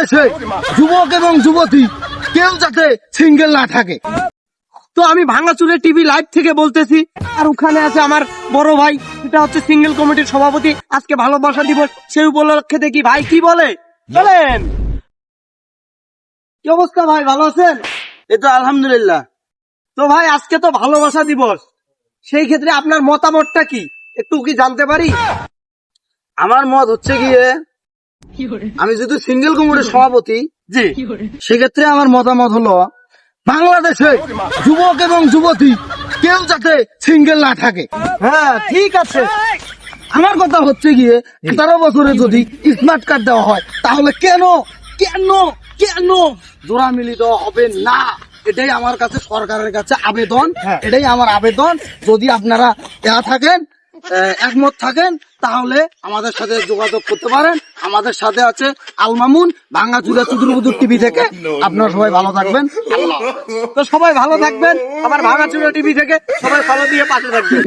বাংলাদেশে যুবক এবং যুবতী কেউ যাতে সিঙ্গেল না থাকে। তো আমি ভাঙাচুরে টিভি লাইভ থেকে বলতেছি, আর ওখানে আছে আমার বড় ভাই, এটা হচ্ছে সিঙ্গেল কমিটির সভাপতি। আজকে ভালোবাসা দিবস, সেই উপলক্ষে দেখি ভাই কি বলে। বলেন, কি অবস্থা ভাই, ভালো আছেন? এই তো আলহামদুলিল্লাহ। তো ভাই আজকে তো ভালোবাসা দিবস, সেই ক্ষেত্রে আপনার মতামতটা কি একটু কি জানতে পারি? আমার মত হচ্ছে গিয়ে, আমি যেহেতু সিঙ্গেল কমিটির সভাপতি, জি, সেক্ষেত্রে আমার মতামত হলো বাংলাদেশে যুবক এবং যুবতী কেউ যাতে সিঙ্গেল না থাকে। হ্যাঁ ঠিক আছে। আমার কথা হচ্ছে গিয়ে 18 বছরে যদি স্মার্ট কার্ড দেওয়া হয়, তাহলে কেন কেন কেন জোড়া মিলিত হবে না? এটাই আমার কাছে সরকারের কাছে আবেদন। এটাই আমার আবেদন। যদি আপনারা একমত থাকেন, তাহলে আমাদের সাথে যোগাযোগ করতে পারেন। আমাদের সাথে আছে আল মামুন, ভাঙ্গাচুরা চুদুরবুদুর টিভি থেকে। আপনারা সবাই ভালো থাকবেন। তো সবাই ভালো থাকবেন। আমার ভাঙ্গাচুরা টিভি থেকে সবাই ফলো দিয়ে পাশে থাকবেন।